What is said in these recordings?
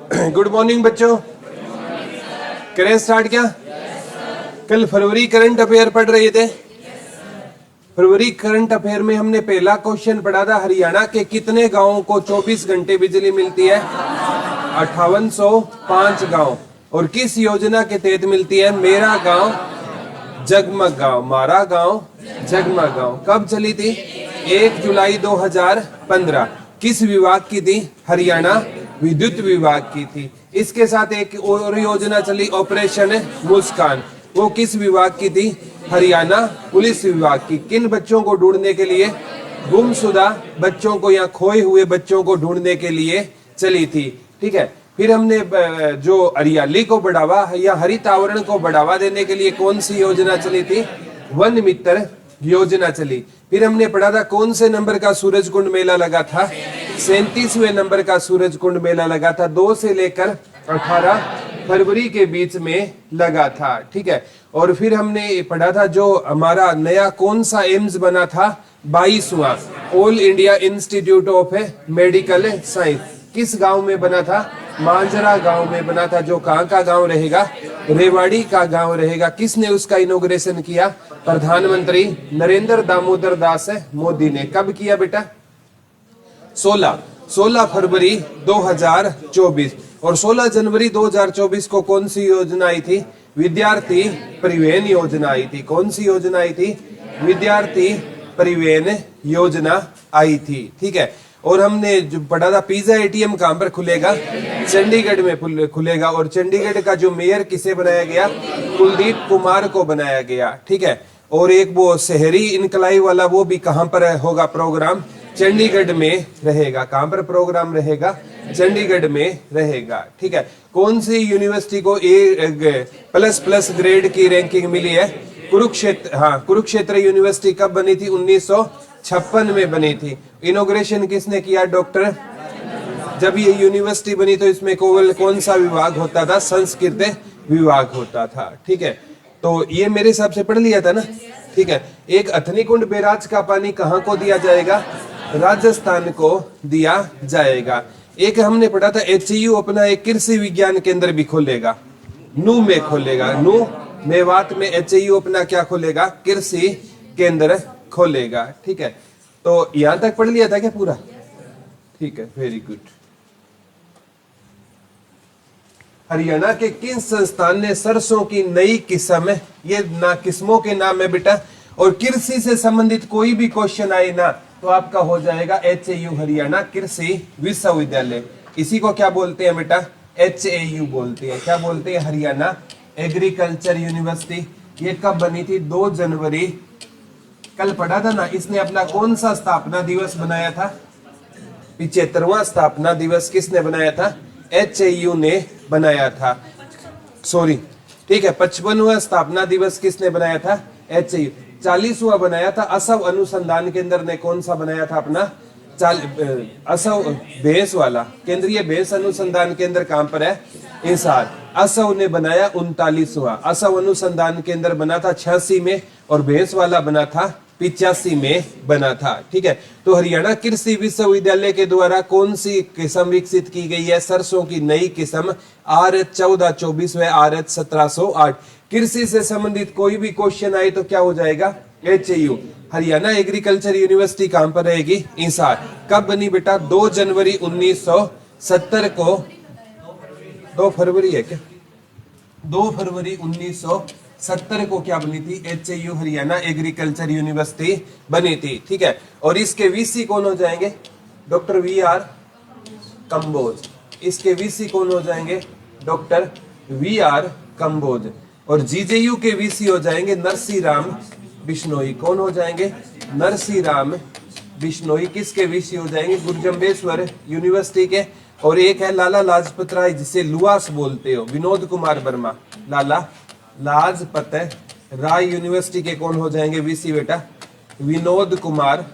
Good morning बच्चों। करें start क्या? कल फरवरी करंट अफेयर पढ़ रहे थे। फरवरी करंट अफेयर में हमने पहला क्वेश्चन पढ़ा था, हरियाणा के कितने गांवों को 24 घंटे बिजली मिलती है? 5805 गांव। और किस योजना के तहत मिलती है? मेरा गांव जगमग गांव, मारा गांव जगमग गांव। कब चली थी? 1 जुलाई 2015। किस विभाग की थी? हरियाणा विद्युत विभाग की थी। इसके साथ एक और योजना चली, ऑपरेशन मुस्कान। वो किस विभाग की थी? हरियाणा पुलिस विभाग की। किन बच्चों को ढूंढने के लिए? गुमशुदा बच्चों को या खोए हुए बच्चों को ढूंढने के लिए चली थी। ठीक है। फिर हमने जो हरियाली को बढ़ावा या हरित आवरण को बढ़ावा देने के लिए कौन सी योजना चली थी? वन मित्र योजना चली। फिर हमने पढ़ा था कौन से नंबर का सूरज कुंड मेला लगा था? 37वें नंबर का सूरज कुंड मेला लगा था। 2 से लेकर 18 फरवरी के बीच में लगा था। ठीक है। और फिर हमने पढ़ा था जो हमारा नया कौन सा एम्स बना था? 22वां all India institute of medical science. किस गांव में बना था? मांजरा गांव में बना था। जो कहाँ का गांव रहेगा? रेवाड़ी का गांव रहेगा। किसने उसका इनॉग्रेशन किया? प्रधानमंत्री नरेंद्र दामोदर दास मोदी ने। कब किया बेटा? 16 फरवरी 2024। और 16 जनवरी 2024 को कौन सी योजना आई थी? विद्यार्थी परिवहन योजना आई थी। कौन सी योजना आई थी? विद्यार्थी परिवहन योजना आई थी। ठीक है। और हमने जो पढ़ा था पिज्जा एटीएम कहां पर खुलेगा? चंडीगढ़ में खुलेगा। और चंडीगढ़ का जो मेयर किसे बनाया गया? कुलदीप कुमार को बनाया गया। ठीक है। और एक वो शहरी इनकलाई वाला, वो भी कहां पर होगा प्रोग्राम? चंडीगढ़ में रहेगा। कहां पर प्रोग्राम रहेगा? चंडीगढ़ में रहेगा। ठीक है। कौन सी यूनिवर्सिटी को A++ ग्रेड की रैंकिंग मिली है? कुरुक्षेत्र। हाँ, कुरुक्षेत्र यूनिवर्सिटी कब बनी थी? 1956 में बनी थी। इनॉग्रेशन किसने किया? डॉक्टर। जब ये यूनिवर्सिटी बनी तो इसमें कौन सा विभाग होता था? संस्कृत विभाग होता था। ठीक है। तो ये मेरे हिसाब से पढ़ लिया था ना। ठीक है। एक अथनी-कुंड बैराज का पानी कहाँ को दिया जाएगा? राजस्थान को दिया जाएगा। एक हमने पढ़ा था HEU अपना एक कृषि विज्ञान केंद्र भी खोलेगा। नू में खोलेगा। नू मेवात में HEU अपना क्या खोलेगा? कृषि केंद्र खोलेगा। ठीक है। तो यहां तक पढ़ लिया था क्या पूरा? ठीक है, वेरी गुड। हरियाणा के किन संस्थान ने सरसों की नई किस्म, ये ना किस्मों के नाम है बेटा, और कृषि से संबंधित कोई भी क्वेश्चन आए ना तो आपका हो जाएगा HAU हरियाणा कृषि विश्वविद्यालय। इसी को क्या बोलते हैं बेटा? HAU बोलते हैं। क्या बोलते हैं? Haryana agriculture university. ये कब बनी थी? 2 जनवरी। कल पढ़ा था ना। इसने अपना कौन सा स्थापना दिवस बनाया था? 75वां स्थापना दिवस किसने बनाया था? HAU ने बनाया था। सॉरी, ठीक है। 55वां स्थापना दिवस किसने बनाया था? HAU। 40वां बनाया था असव अनुसंधान केंद्र ने। कौन सा बनाया था अपना? असव भैंस वाला। केंद्रीय भैंस अनुसंधान केंद्र कहां पर है? हिसार। असव ने बनाया 39वां। असव अनुसंधान केंद्र बना था 86 में और भैंस वाला बना था 85 में बना था। ठीक है। तो हरियाणा कृषि विश्वविद्यालय के द्वारा कौन सी किस्म विकसित की गई है? सरसों की नई किस्म RH 1424 व RH 1708। कृषि से संबंधित कोई भी क्वेश्चन आए तो क्या हो जाएगा? HAU। हरियाणा एग्रीकल्चर यूनिवर्सिटी कहां पर रहेगी? हिसार। कब बनी बेटा? 2 जनवरी 1970 को। 2 फरवरी है क्या? 2 फरवरी 1970 को क्या बनी थी? HAU हरियाणा एग्रीकल्चर यूनिवर्सिटी बनी थी। ठीक है। और इसके VC कौन हो जाएंगे? Doctor VR Kamboj. इसके VC कौन हो जाएंगे? Doctor VR Kamboj. और GJU के VC हो जाएंगे नरसी राम बिश्नोई। कौन हो जाएंगे? नरसी राम बिश्नोई। किसके VC हो जाएंगे? गुरुजम्बेश्वर यूनिवर्सिटी के। और एक है लाला लाजपत राय, जिसे लुआस बोलते हो, विनोद कुमार वर्मा। लाला लाजपत राय यूनिवर्सिटी के कौन हो जाएंगे VC बेटा? विनोद कुमार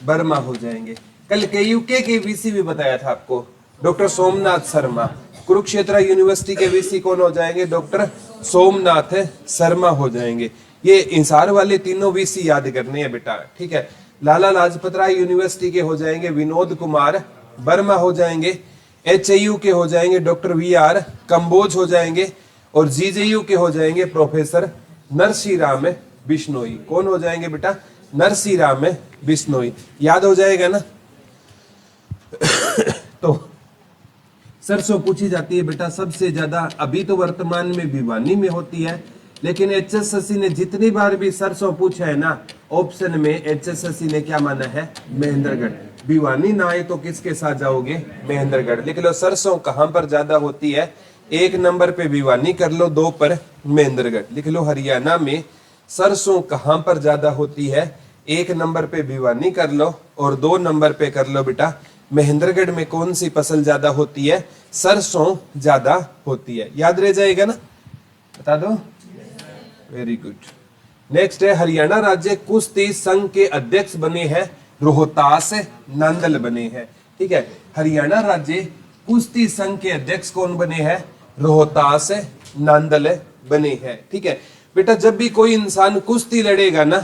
वर्मा हो जाएंगे। कल KUK के VC भी बताया था आपको, डॉक्टर सोमनाथ शर्मा। कुरुक्षेत्र यूनिवर्सिटी के VC कौन हो जाएंगे? डॉक्टर सोमनाथ शर्मा हो जाएंगे। ये इंसार वाले तीनों VC याद करने हैं बेटा। ठीक है। लाला लाजपत राय यूनिवर्सिटी के हो जाएंगे विनोद कुमार वर्मा हो जाएंगे। HAU के हो जाएंगे डॉक्टर VR कंबोज हो जाएंगे, और GJU के हो जाएंगे प्रोफेसर नरसी राम बिश्नोई। कौन हो जाएंगे बेटा? नरसी राम बिश्नोई। याद हो जाएगा ना? तो सरसों पूछी जाती है बेटा सबसे ज्यादा, अभी तो वर्तमान में भिवानी में होती है, लेकिन HSSC ने जितनी बार भी सरसों पूछा है ना, ऑप्शन में HSSC ने क्या माना है? महेंद्रगढ़। भिवानी ना आए तो किसके साथ जाओगे? महेंद्रगढ़। लिख लो सरसों कहां पर ज्यादा होती है? 1 नंबर पे भिवानी कर लो, 2 पर महेंद्रगढ़। लिख लो हरियाणा में सरसों कहां पर ज्यादा होती है? 1 नंबर पे भिवानी कर लो, और 2 नंबर पे कर लो बेटा महेंद्रगढ़ में कौन सी फसल ज्यादा होती है? सरसों ज्यादा होती है। याद रह जाएगा ना? बता दो। Very good. नेक्स्ट है हरियाणा राज्य कुश्ती संघ के अध्यक्ष बने हैं रोहतास नांदल बने हैं। ठीक है, हरियाणा राज्य कुश्ती संघ के अध्यक्ष कौन बने हैं? रोहतास नांदल बने हैं। ठीक है बेटा, जब भी कोई इंसान कुश्ती लड़ेगा ना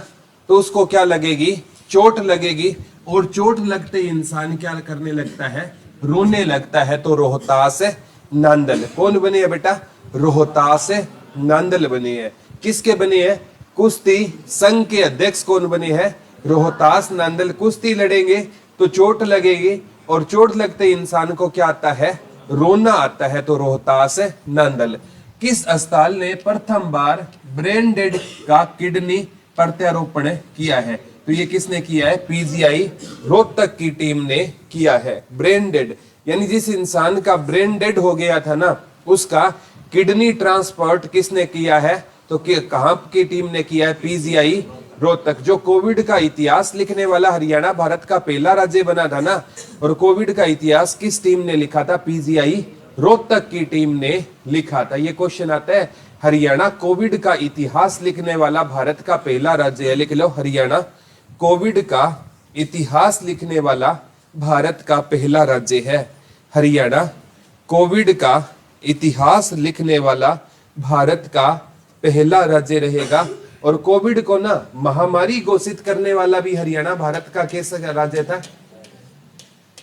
तो उसको क्या लगेगी? चोट लगेगी, और चोट लगते ही इंसान क्या करने लगता है? रोने लगता है। तो रोहतास नांदल कौन बने हैं बेटा? रोहतास नांदल बने हैं। किसके बने हैं? कुश्ती संघ के अध्यक्ष कौन बने हैं? रोहतास नांदल। कुश्ती लड़ेंगे तो चोट लगेगी, और चोट लगते ही इंसान को क्या आता है? रोना आता है। तो रोहतास नांदल। किस अस्पताल ने प्रथम बार ब्रेन डेड का किडनी प्रत्यारोपण किया है? तो ये किसने किया है? PGI रोहतक की टीम ने किया है। ब्रेन डेड यानी जिस इंसान का ब्रेन डेड हो गया था ना, उसका किडनी ट्रांसपोर्ट किसने किया है? तो कहां की टीम ने किया है? PGI रोहतक। जो कोविड का इतिहास लिखने वाला हरियाणा भारत का पहला राज्य बना था ना, और कोविड का इतिहास किस टीम ने लिखा था? PGI रोहतक की टीम ने लिखा था। ये क्वेश्चन आता है, हरियाणा कोविड का इतिहास लिखने वाला भारत का पहला राज्य है। लिख लो हरियाणा कोविड का इतिहास लिखने वाला भारत का पहला राज्य है। हरियाणा कोविड का इतिहास लिखने वाला भारत का पहला राज्य रहेगा। और कोविड को ना महामारी घोषित करने वाला भी हरियाणा भारत का कैसा राज्य था?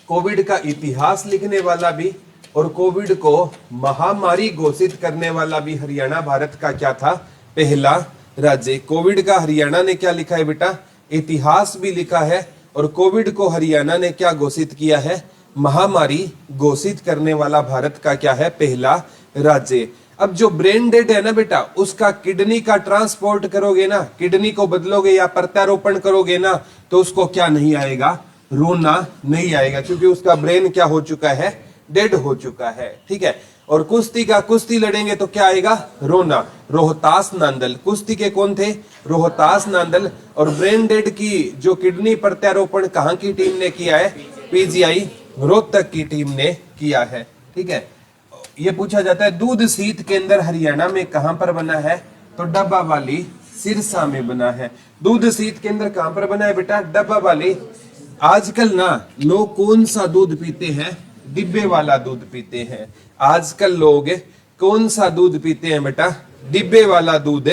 कोविड का इतिहास लिखने वाला भी और कोविड को महामारी घोषित करने वाला भी हरियाणा भारत का क्या था? पहला राज्य। कोविड का हरियाणा ने क्या लिखा है बेटा? इतिहास भी लिखा है, और कोविड को हरियाणा ने क्या घोषित किया है? महामारी घोषित करने वाला भारत का क्या है? पहला राज्य। अब जो ब्रेन डेड है ना बेटा, उसका किडनी का ट्रांसपोर्ट करोगे ना, किडनी को बदलोगे या प्रत्यारोपण करोगे ना, तो उसको क्या नहीं आएगा? रोना नहीं आएगा, क्योंकि उसका ब्रेन क्या हो चुका है? डेड हो चुका है। ठीक है, और कुश्ती लड़ेंगे तो क्या आएगा? रोना। रोहतास नांदल कुश्ती के कौन थे? रोहतास नांदल। और ब्रेन डेड की जो किडनी प्रत्यारोपण कहां की टीम ने किया है? PGI रोहतक की टीम ने किया है। ठीक है, ये पूछा जाता है दूध शीत केंद्र हरियाणा में कहां पर बना है? तो डब्बा वाली सिरसा में बना है। दूध शीत केंद्र कहां पर बना है बेटा? डब्बा वाली। आजकल ना लोग कौन सा दूध पीते हैं? डिब्बे वाला दूध पीते हैं। आजकल लोग कौन सा दूध पीते हैं बेटा? डिब्बे वाला दूध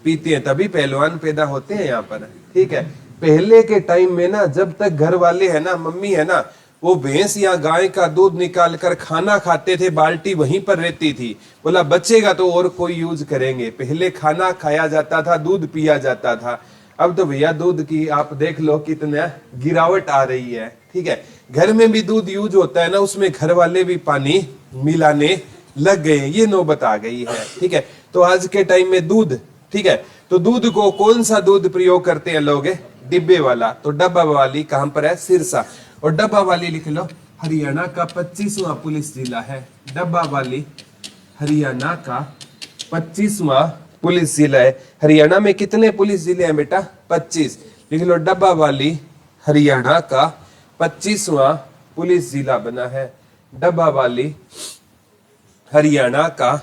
पीते हैं, तभी पहलवान पैदा होते हैं यहाँ पर। ठीक है, पहले के टाइम में ना, जब तक घर वाले है ना, मम्मी है ना, वो भैंस या गाय का दूध निकाल कर खाना खाते थे, बाल्टी वहीं पर रहती थी, बोला बचेगा तो और कोई यूज करेंगे। पहले खाना खाया जाता था, दूध पिया जाता था। अब तो भैया दूध की आप देख लो कितना गिरावट आ रही है। ठीक है, घर में भी दूध यूज होता है ना, उसमें घर वाले भी पानी मिलाने लग गए, ये नौबत आ गई है। ठीक है, तो आज के टाइम में दूध, ठीक है, तो दूध को कौन सा दूध प्रयोग करते हैं लोग? डिब्बे वाला। तो डब्बा वाली कहां पर है? सिरसा। और डब्बा वाली लिख लो हरियाणा का 25वां पुलिस जिला है। डब्बा वाली हरियाणा का 25वां पुलिस जिला है। हरियाणा में कितने पुलिस जिले हैं बेटा? 25। लिख लो डब्बा वाली हरियाणा का 25वां पुलिस जिला बना है। डब्बा वाली हरियाणा का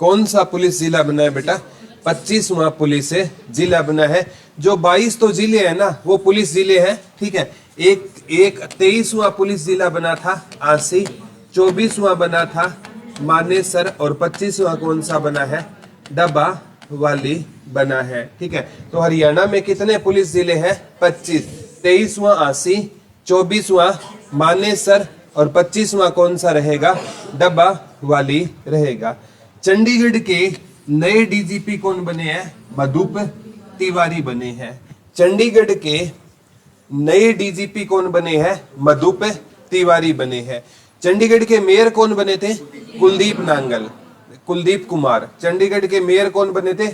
कौन सा पुलिस जिला बना है बेटा? 25वां पुलिस जिला बना है। जो 22 तो जिले है ना, वो पुलिस जिले हैं। ठीक है, एक 23वां पुलिस जिला बना था आसी, 24वां बना था मानेसर, और 25वां कौन सा बना है? डब्बा वाली बना है। ठीक है, तो हरियाणा में कितने पुलिस जिले हैं? 25। 23वां आसी, 24वां मानेसर और 25वां कौन सा रहेगा? डब्बा वाली रहेगा। चंडीगढ़ के नए डीजीपी कौन बने हैं? मधुप तिवारी बने हैं। चंडीगढ़ के नए डीजीपी कौन बने हैं? मधुप तिवारी बने हैं। चंडीगढ़ के मेयर कौन बने थे? कुलदीप नांगल, कुलदीप कुमार। चंडीगढ़ के मेयर कौन बने थे?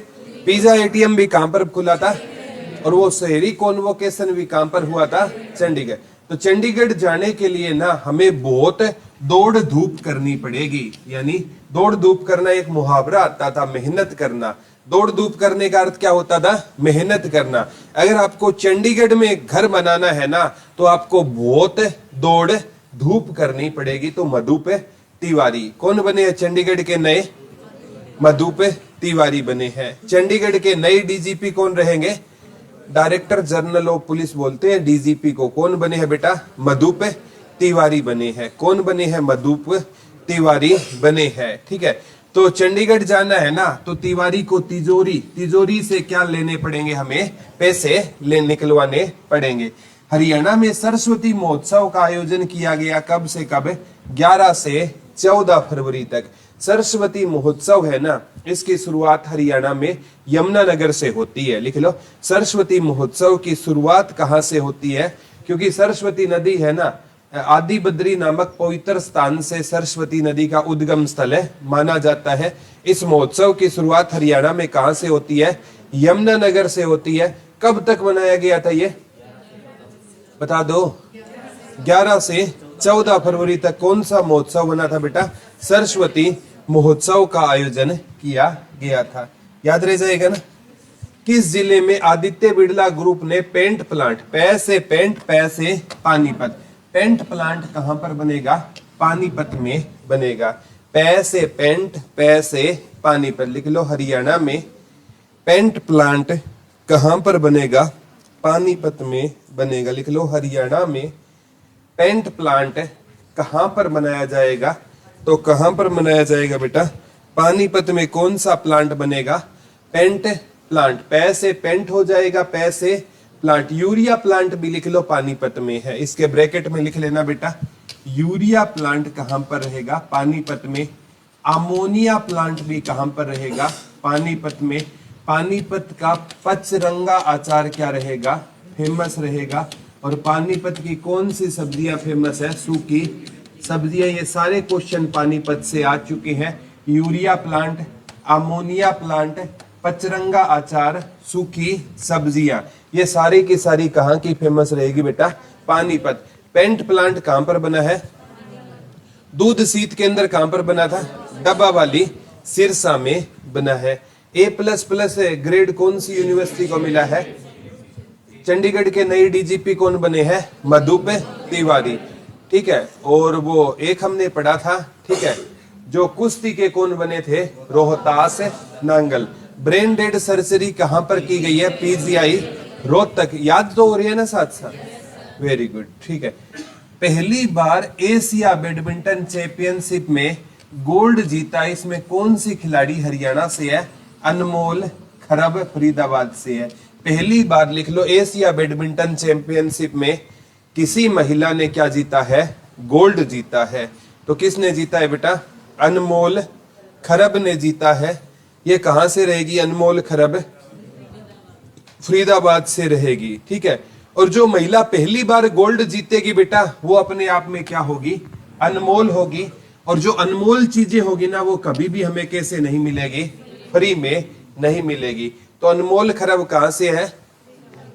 पिज्जा एटीएम भी कहां पर खुला था? और वो शहरी कॉन्वोकेशन भी कहां पर हुआ था? चंडीगढ़। तो चंडीगढ़ जाने के लिए ना हमें बहुत दौड़ धूप करनी पड़ेगी। यानी दौड़ धूप करना एक मुहावरा आता था, मेहनत करना। दौड़ धूप करने का अर्थ क्या होता था? मेहनत करना। अगर आपको चंडीगढ़ में घर बनाना है ना तो आपको बहुत दौड़ धूप करनी पड़ेगी। तो मधुप तिवारी कौन बने हैं? चंडीगढ़ के नए मधुप तिवारी बने हैं। चंडीगढ़ के नए डीजीपी कौन रहेंगे? डायरेक्टर जनरल ऑफ पुलिस बोलते हैं डीजीपी को। कौन बने हैं बेटा? मधुप तिवारी बने हैं। कौन बने हैं? मधुप तिवारी बने हैं। ठीक है, तो चंडीगढ़ जाना है ना तो तिवारी को तिजोरी से क्या लेने पड़ेंगे? हमें पैसे निकलवाने पड़ेंगे। हरियाणा में सरस्वती महोत्सव का आयोजन किया गया कब से कब? 11 से 14 फरवरी तक। सरस्वती महोत्सव है ना, इसकी शुरुआत हरियाणा में यमुनानगर से होती है। लिख लो, सरस्वती महोत्सव की शुरुआत कहां से होती है? क्योंकि सरस्वती नदी है ना, आदि बद्री नामक पवित्र स्थान से सरस्वती नदी का उद्गम स्थल है माना जाता है। इस महोत्सव की शुरुआत हरियाणा में कहां से होती है? यमुनानगर से होती है। कब तक मनाया गया था ये बता दो? 11 से 14 फरवरी तक। कौन सा महोत्सव बना था बेटा? सरस्वती महोत्सव का आयोजन किया गया था। याद रह जाएगा ना। किस जिले में आदित्य बिड़ला ग्रुप ने पेंट प्लांट, पै से पेंट, पै से पानीपत, पेंट प्लांट कहां पर बनेगा? पानीपत में बनेगा। पै से पेंट, पै से पानीपत। लिख लो, हरियाणा में पेंट प्लांट कहां पर बनेगा? पानीपत में बनेगा। लिख लो, हरियाणा में पेंट प्लांट कहां पर बनाया जाएगा? तो कहां पर बनाया जाएगा बेटा? पानीपत में। कौन सा प्लांट बनेगा? Paint plant. पै से पेंट हो जाएगा, पै से प्लांट। यूरिया प्लांट भी लिख लो, पानीपत में है। इसके ब्रैकेट में लिख लेना बेटा, यूरिया प्लांट कहां पर रहेगा? पानीपत में। अमोनिया प्लांट भी कहां पर रहेगा? पानीपत में। पानीपत का पचरंगा अचार क्या रहेगा? फेमस रहेगा। और पानीपत की कौन सी सब्जियां फेमस है? सूखी सब्जियां। ये सारे क्वेश्चन पानीपत से आ चुके हैं। Urea plant, ammonia plant, pachranga अचार, सूखी सब्जियां, ये सारी की सारी कहां की फेमस रहेगी बेटा? पानीपत। पेंट प्लांट कहां पर बना है? दूध शीत केंद्र कहां पर बना था? डब्बा वाली सिरसा में बना है। A++ ग्रेड कौन सी यूनिवर्सिटी को मिला है? चंडीगढ़ के नए डीजीपी कौन बने हैं? मधुप तिवारी। ठीक है, और वो एक हमने पढ़ा था, ठीक है, जो कुश्ती के कौन बने थे? Rohtas Nangal. Brain dead surgery कहां पर की गई है? PGI रोहतक। याद तो हो रही है ना साथ साथ? Very good. ठीक है, पहली बार एशिया बैडमिंटन चैंपियनशिप में गोल्ड जीता, इसमें कौन सी खिलाड़ी हरियाणा से है? अनमोल खरब फरीदाबाद से है। पहली बार लिख लो, एशिया बैडमिंटन चैंपियनशिप में किसी महिला ने क्या जीता है? गोल्ड जीता है। तो किसने जीता है बेटा? अनमोल खरब ने जीता है। ये कहां से रहेगी? अनमोल खरब फरीदाबाद से रहेगी। ठीक है, और जो महिला पहली बार गोल्ड जीतेगी बेटा, वो अपने आप में क्या होगी? अनमोल होगी। और जो अनमोल चीजें होगी ना, वो कभी भी हमें कैसे नहीं मिलेगी? फ्री में नहीं मिलेगी। तो अनमोल खरब कहां से है?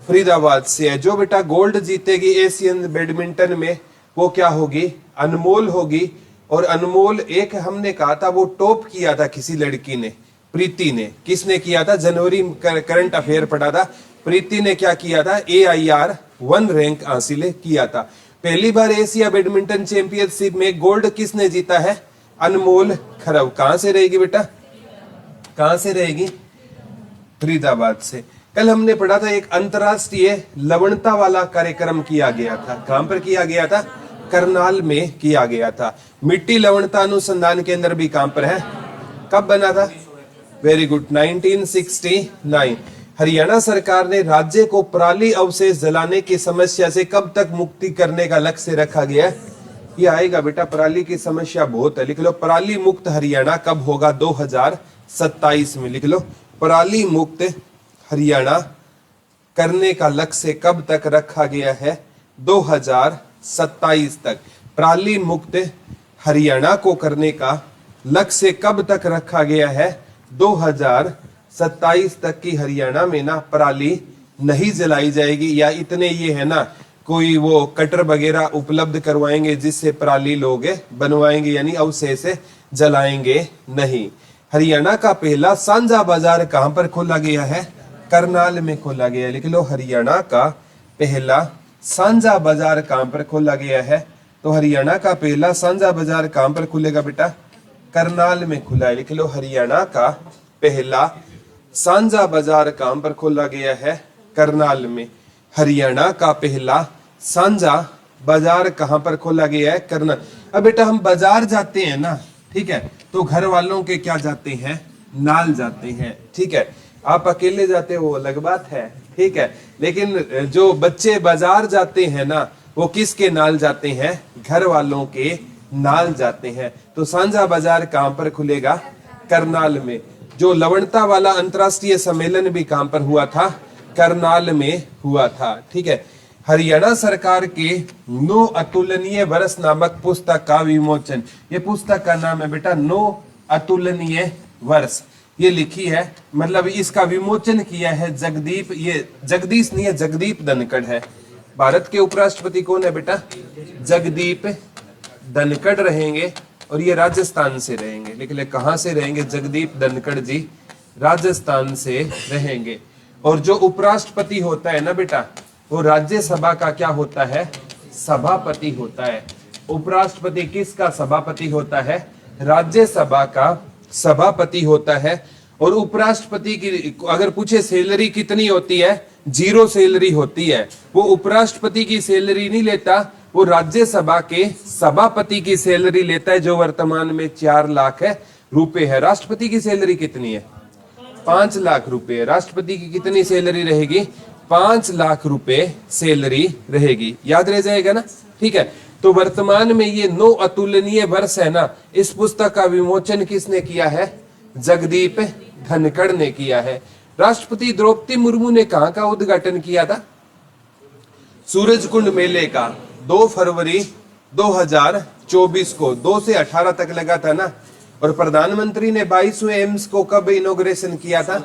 फरीदाबाद से है। जो बेटा गोल्ड जीतेगी एशियन बैडमिंटन में, वो क्या होगी? अनमोल होगी। और अनमोल, एक हमने कहा था वो टॉप किया था किसी लड़की ने, प्रीति ने। किसने किया था? जनवरी करंट अफेयर पढ़ा था। प्रीति ने क्या किया था? AIR 1 रैंक हासिल किया था। पहली बार एशिया बैडमिंटन चैंपियनशिप में गोल्ड किसने जीता है? अनमोल खरब। कहां से रहेगी बेटा? कहां से रहेगी? फरीदाबाद से। कल हमने पढ़ा था एक अंतरराष्ट्रीय लवणता वाला कार्यक्रम किया गया था। कहां पर किया गया था? करनाल में किया गया था। मिट्टी लवणता अनुसंधान केंद्र भी कहां पर है? कब बना था? Very good, 1969। हरियाणा सरकार ने राज्य को पराली अवशेष जलाने की समस्या से कब तक मुक्ति करने का लक्ष्य रखा गया है? ये आएगा बेटा, पराली की समस्या बहुत है, लिख लो पराली मुक्त हरियाणा कब होगा? 2027 में। लिख लो पराली मुक्त हरियाणा करने का लक्ष्य कब तक रखा गया है? 2027 तक। पराली मुक्त हरियाणा को करने का लक्ष्य कब तक रखा गया है? 2027 तक की हरियाणा में ना पराली नहीं जलाई जाएगी, या इतने ये है ना कोई वो कटर वगैरह उपलब्ध करवाएंगे जिससे पराली लोग बनवाएंगे, यानी अवशेष जलाएंगे नहीं। हरियाणा का पहला साझा बाजार कहां पर खोला गया है? करनाल में खोला गया है। लिख लो हरियाणा का पहला साझा बाजार कहां पर खोला गया है? तो हरियाणा का पहला साझा बाजार कहां पर खुलेगा बेटा? करनाल में खुला है। लिख लो हरियाणा का पहला साझा बाजार कहां पर खोला गया है? करनाल में। हरियाणा का पहला साझा बाजार कहां पर खोला गया है? करनाल। अब बेटा हम बाजार जाते हैं ना, ठीक है, तो घर वालों के क्या जाते हैं? नाल जाते हैं, ठीक है। आप अकेले जाते हो वो अलग बात है, ठीक है, लेकिन जो बच्चे बाजार जाते हैं ना वो किसके नाल जाते हैं? घर वालों के नाल जाते हैं। तो साझा बाजार कहां पर खुलेगा? करनाल में। जो लवणता वाला अंतरराष्ट्रीय सम्मेलन भी कहां पर हुआ था? करनाल में हुआ था, ठीक है। हरियाणा सरकार के 9 अतुलनीय वर्ष नामक पुस्तक का विमोचन, ये पुस्तक का नाम है बेटा 9 अतुलनीय वर्ष, ये लिखी है, मतलब इसका विमोचन किया है जगदीप, ये जगदीश नहीं है, जगदीप धनखड़ है। भारत के उपराष्ट्रपति कौन है बेटा? जगदीप धनखड़ रहेंगे, और ये राजस्थान से रहेंगे। लिख ले कहां से रहेंगे? जगदीप धनखड़ जी राजस्थान से रहेंगे। और जो उपराष्ट्रपति होता है ना बेटा, वो राज्यसभा का क्या होता है? सभापति होता है। उपराष्ट्रपति किसका सभापति होता है? राज्यसभा का सभापति होता है। और उपराष्ट्रपति की अगर पूछे सैलरी कितनी होती है? 0 सैलरी होती है। वो उपराष्ट्रपति की सैलरी नहीं लेता, वो राज्यसभा के सभापति की सैलरी लेता है, जो वर्तमान में 4 लाख रुपए है। राष्ट्रपति की सैलरी कितनी है? 5 लाख रुपए। राष्ट्रपति की कितनी सैलरी रहेगी? 5 लाख रुपए सैलरी रहेगी। याद रह जाएगा ना, ठीक है। तो वर्तमान में ये 9 अतुलनीय वर्ष है ना, इस पुस्तक का विमोचन किसने किया है? जगदीप धनखड़ ने किया है। राष्ट्रपति द्रौपदी मुर्मू ने कहां का उद्घाटन किया था? सूरजकुंड मेले का 2 फरवरी 2024 को, 2 से 18 तक लगा था ना। और प्रधानमंत्री ने 22वें एम्स को कब इनॉग्रेशन किया था?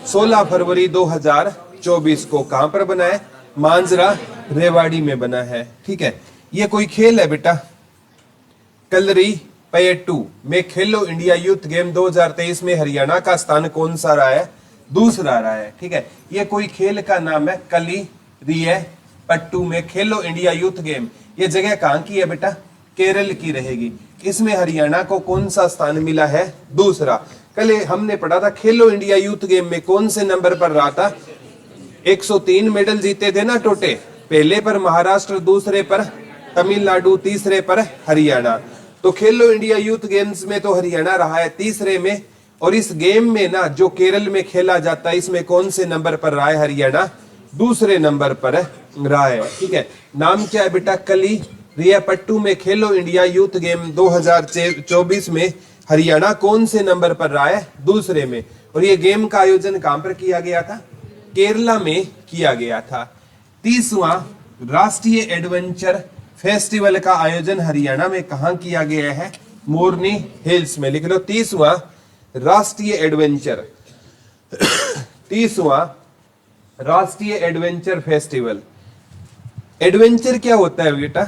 16 फरवरी 2024 को। कहां पर बना है? मांजरा रेवाड़ी में बना है, ठीक है। ये कोई खेल है बेटा? कलरी पयट्टू में खेलो इंडिया यूथ गेम 2023 में हरियाणा का स्थान कौन सा रहा है? दूसरा रहा है, ठीक है। ये कोई खेल का नाम है कली रिय पट्टू में खेलो इंडिया यूथ गेम। ये जगह कहां की है बेटा? केरल की रहेगी। इसमें हरियाणा को कौन सा स्थान मिला है? दूसरा। कल हमने पढ़ा था खेलो इंडिया यूथ गेम में कौन से नंबर पर रहा था? 103 मेडल जीते थे ना टोटे। पहले पर महाराष्ट्र, दूसरे पर तमिलनाडु, तीसरे पर हरियाणा। तो खेलो इंडिया यूथ गेम्स में तो हरियाणा रहा है तीसरे में। और इस गेम में ना जो केरल में खेला जाता है, इसमें कौन से नंबर पर रहा है? हरियाणा दूसरे नंबर पर रहा है, ठीक है। नाम क्या है बेटा? कली रिया पट्टू में खेलो इंडिया यूथ गेम 2024 में हरियाणा कौन से नंबर पर रहा है? दूसरे में। और ये गेम का आयोजन कहां पर किया गया था? केरला में किया गया था। 30वां राष्ट्रीय एडवेंचर फेस्टिवल का आयोजन हरियाणा में कहां किया गया है? मोरनी हिल्स में। लिख लो 30वां राष्ट्रीय एडवेंचर 30वां राष्ट्रीय एडवेंचर फेस्टिवल। एडवेंचर क्या होता है बेटा?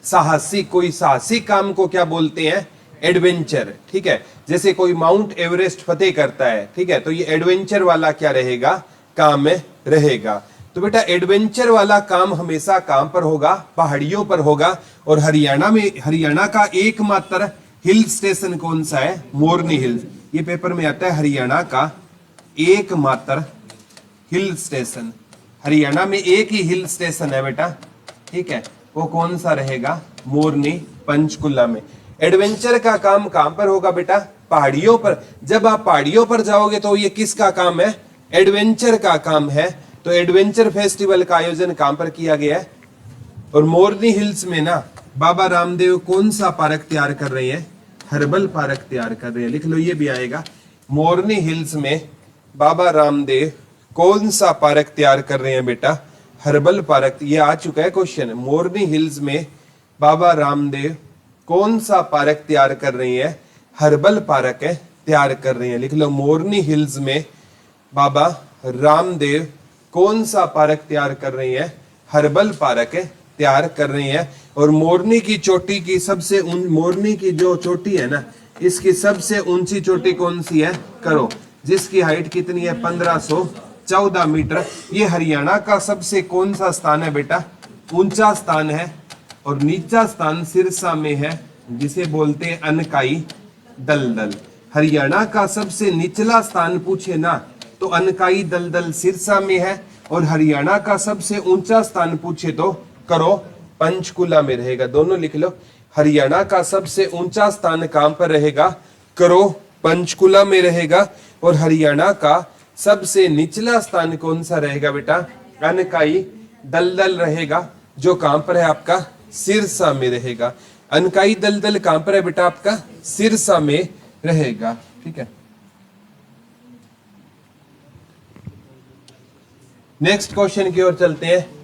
साहसिक, कोई साहसिक काम को क्या बोलते हैं? एडवेंचर, ठीक है। जैसे कोई माउंट एवरेस्ट फतेह करता है, ठीक है, तो ये एडवेंचर वाला क्या रहेगा? काम में रहेगा। तो बेटा एडवेंचर वाला काम हमेशा कहां पर होगा? पहाड़ियों पर होगा। और हरियाणा में, हरियाणा का एकमात्र हिल स्टेशन कौन सा है? मोरनी हिल्स। ये पेपर में आता है हरियाणा का एकमात्र हिल स्टेशन। हरियाणा में एक ही हिल स्टेशन है बेटा, ठीक है, वो कौन सा रहेगा? मोरनी पंचकुला में। एडवेंचर का काम कहां पर होगा बेटा? पहाड़ियों पर। जब आप पहाड़ियों पर जाओगे तो ये किसका काम है? एडवेंचर का काम है। तो एडवेंचर फेस्टिवल का आयोजन कहां पर किया गया है? और मोरनी हिल्स में ना बाबा रामदेव कौन सा पार्क तैयार कर रहे हैं? हर्बल पार्क तैयार कर रहे हैं। लिख लो, ये भी आएगा। मोरनी हिल्स में बाबा रामदेव कौन सा पार्क तैयार कर रहे हैं बेटा? Herbal park. ये आ चुका है क्वेश्चन। मोरनी हिल्स में बाबा रामदेव कौन सा पार्क तैयार कर रही है? हर्बल पार्क है तैयार कर रही है। लिख लो, मोरनी हिल्स में बाबा रामदेव कौन सा पार्क तैयार कर रही है? हर्बल पार्क है तैयार कर रही है। और मोरनी की चोटी की सबसे मोरनी की जो चोटी है ना, इसकी सबसे ऊंची चोटी कौन सी है? करो, जिसकी हाइट कितनी है? 1514 मीटर। ये हरियाणा का सबसे कौन सा स्थान है बेटा? ऊंचा स्थान है। और नीचा स्थान सिरसा में है, जिसे बोलते हैं अनकाई दलदल। हरियाणा का सबसे निचला स्थान पूछे ना तो अनकाई दलदल सिरसा में है। और हरियाणा का सबसे ऊंचा स्थान पूछे तो करो पंचकुला में रहेगा। दोनों लिख लो, हरियाणा का सबसे ऊंचा स्थान कहां पर रहेगा? करो पंचकुला में रहेगा। और हरियाणा का सबसे निचला स्थान कौन सा रहेगा बेटा? अनकाई दलदल रहेगा, जो कहां पर है आपका? सिरसा में रहेगा। अनकाई दलदल कहां पर है बेटा आपका? सिरसा में रहेगा। ठीक है, नेक्स्ट क्वेश्चन की ओर चलते हैं।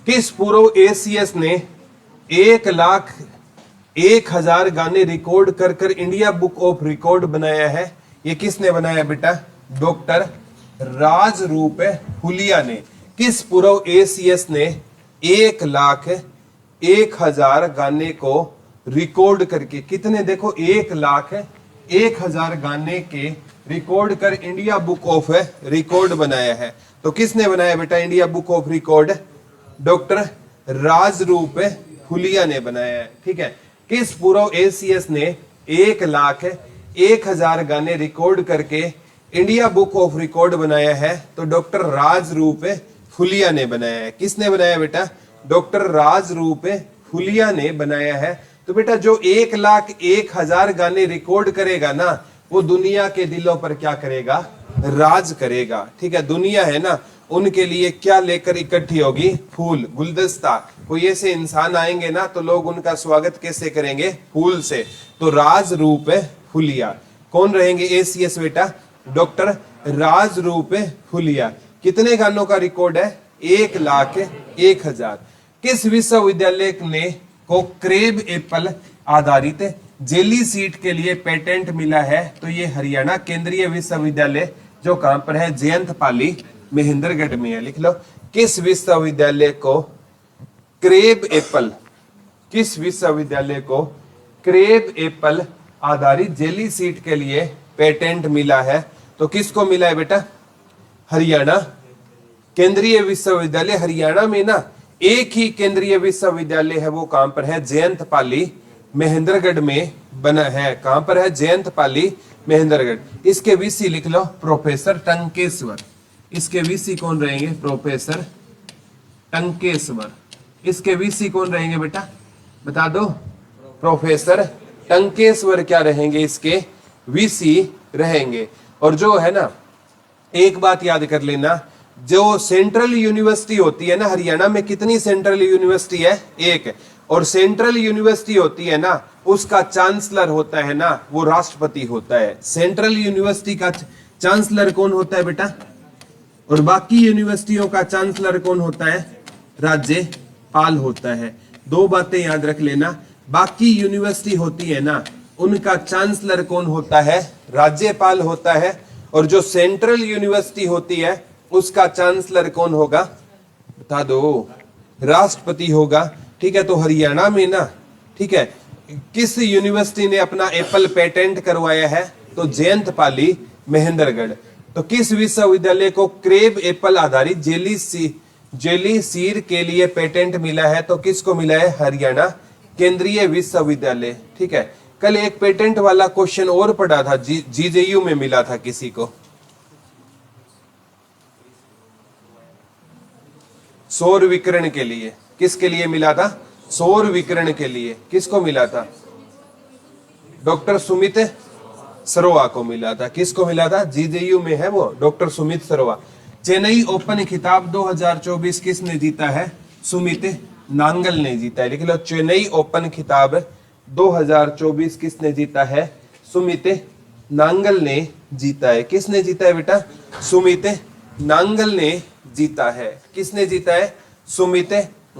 किस पूर्व एशियस ने 1,01,000 गाने रिकॉर्ड कर कर इंडिया बुक ऑफ रिकॉर्ड बनाया है? ये किसने बनाया बेटा? डॉक्टर राजरूप हुलिया ने। किस पूर्व एशियस ने 1,01,000 गाने को रिकॉर्ड करके, कितने देखो, 1,01,000 गाने के रिकॉर्ड कर इंडिया बुक ऑफ रिकॉर्ड बनाया है? तो किसने बनाया बेटा India book of record? Doctor Rajroop Huliya ने बनाया है। ठीक है, किस पूर्व एशियस ने 1,01,000 गाने रिकॉर्ड करके इंडिया बुक ऑफ रिकॉर्ड बनाया है? तो डॉक्टर राजरूप हुलिया ने बनाया है। किसने बनाया बेटा? डॉक्टर राजरूप हुलिया ने बनाया है। तो बेटा जो 1,01,000 गाने रिकॉर्ड करेगा ना, वो दुनिया के दिलों पर क्या करेगा? राज करेगा। ठीक है, दुनिया है ना, उनके लिए क्या लेकर इकट्ठी होगी? फूल, गुलदस्ता। कोई ऐसे इंसान आएंगे ना तो लोग उनका स्वागत कैसे करेंगे? फूल से। तो राजरूप हुलिया कौन रहेंगे एसीएस बेटा? डॉक्टर राजरूप हुलिया। कितने गानों का रिकॉर्ड है? 1,01,000। किस विश्वविद्यालय ने को क्रेब एप्पल आधारित जेली सीड के लिए पेटेंट मिला है? तो ये हरियाणा केंद्रीय विश्वविद्यालय, जो कहां पर है? जयंत पाली महेंद्रगढ़ में है। लिख लो, किस विश्वविद्यालय को क्रेब एप्पल, किस विश्वविद्यालय को क्रेब एप्पल आधारित जेली सीड के लिए पेटेंट मिला है? तो किसको मिला है बेटा? हरियाणा केंद्रीय विश्वविद्यालय। हरियाणा में ना एक ही केंद्रीय विश्वविद्यालय है, वो कहां पर है? जयंत पाली महेंद्रगढ़ में बना है। कहां पर है? जयंत पाली महेंद्रगढ़। इसके वीसी लिख लो, प्रोफेसर टंकेश्वर। इसके वीसी कौन रहेंगे? प्रोफेसर टंकेश्वर। इसके वीसी कौन रहेंगे बेटा? बता दो। प्रोफेसर टंकेश्वर क्या रहेंगे? इसके वीसी रहेंगे। और जो है ना, एक बात याद कर लेना, जो सेंट्रल यूनिवर्सिटी होती है ना, हरियाणा में कितनी सेंट्रल यूनिवर्सिटी है? एक। और सेंट्रल यूनिवर्सिटी होती है ना, उसका चांसलर होता है ना, वो राष्ट्रपति होता है। सेंट्रल यूनिवर्सिटी का चांसलर कौन होता है बेटा? और बाकी यूनिवर्सिटियों का चांसलर कौन होता है? राज्यपाल होता है। दो बातें याद रख लेना, बाकी यूनिवर्सिटी होती है ना, उनका चांसलर कौन होता है? राज्यपाल होता है। और जो सेंट्रल यूनिवर्सिटी होती है, उसका चांसलर कौन होगा? बता दो। राष्ट्रपति होगा। ठीक है, तो हरियाणा में ना, ठीक है, किस यूनिवर्सिटी ने अपना एप्पल पेटेंट करवाया है? तो जयंत पाली महेंद्रगढ़। तो किस विश्वविद्यालय को क्रेब एप्पल आधारित जेली सीड के लिए पेटेंट मिला है? तो किसको मिला है? हरियाणा केंद्रीय विश्वविद्यालय। ठीक है, कल एक पेटेंट वाला क्वेश्चन और पढ़ा था, जीजेयू में मिला था किसी को। सौर विकिरण के लिए। किसके लिए मिला था? सौर विकिरण के लिए। किसको मिला था? डॉक्टर सुमित सरोवा को मिला था। किसको मिला था? जीजेयू में है वो, डॉक्टर सुमित सरोवा। चेन्नई ओपन खिताब 2024 किसने जीता है? सुमित नांगल ने जीता है। लिख लो, चेन्नई ओपन खिताब 2024 किसने जीता है? सुमित नांगल ने जीता है। किसने जीता है बेटा? सुमित नांगल ने जीता है। किसने जीता है? सुमित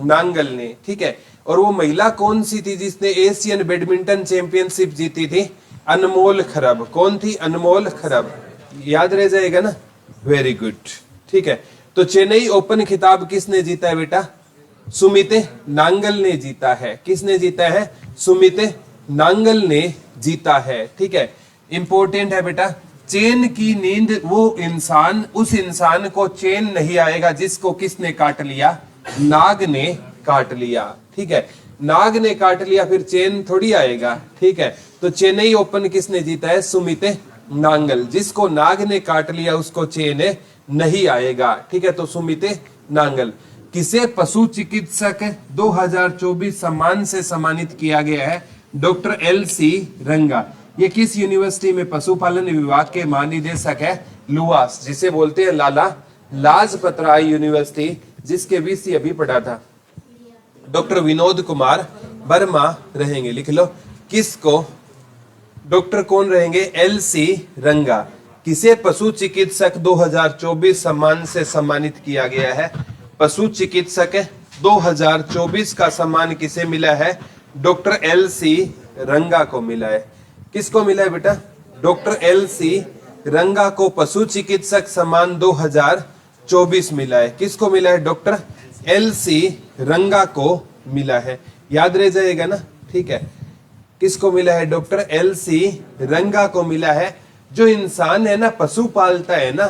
नांगल ने। ठीक है। और वो महिला कौन सी थी जिसने एशियन बैडमिंटन चैंपियनशिप जीती थी? अनमोल खरब। कौन थी? अनमोल खरब। याद रह जाएगा ना? Very good. ठीक है। तो चेन्नई ओपन खिताब किसने जीता है बेटा? सुमित नांगल ने जीता है। किसने जीता है? सुमित नांगल ने जीता है। ठीक है। इंपॉर्टेंट है बेटा, चैन की नींद वो इंसान, उस इंसान को चैन नहीं आएगा जिसको किसने काट लिया? नाग ने काट लिया। ठीक है। नाग ने काट लिया फिर चैन थोड़ी आएगा। ठीक है। तो चेन्नई ओपन किसने जीता है? सुमित नांगल। जिसको नाग ने काट लिया उसको चैन नहीं आएगा। ठीक है। तो सुमित नांगल। किसे पशु चिकित्सक 2024 सम्मान से सम्मानित किया गया है? डॉक्टर LC रंगा। ये किस यूनिवर्सिटी में पशुपालन विभाग के महानिदेशक है? लुआस, जिसे बोलते हैं लाला लाजपत राय यूनिवर्सिटी, जिसके VC अभी पढ़ा था। डॉक्टर विनोद कुमार वर्मा रहेंगे। लिख लो, किसको? डॉक्टर कौन रहेंगे? LC रंगा। किसे पशु चिकित्सक 2024 सम्मान से सम्मानित किया गया है? पशु चिकित्सक 2024 का सम्मान किसे मिला है? डॉक्टर LC रंगा को मिला है। किसको मिला है बेटा? डॉक्टर LC रंगा को पशु चिकित्सक सम्मान 2024 मिला है। किसको मिला है? डॉक्टर LC रंगा को मिला है। याद रह जाएगा ना? ठीक है। किसको मिला है? डॉक्टर LC रंगा को मिला है। जो इंसान है ना, पशु पालता है ना,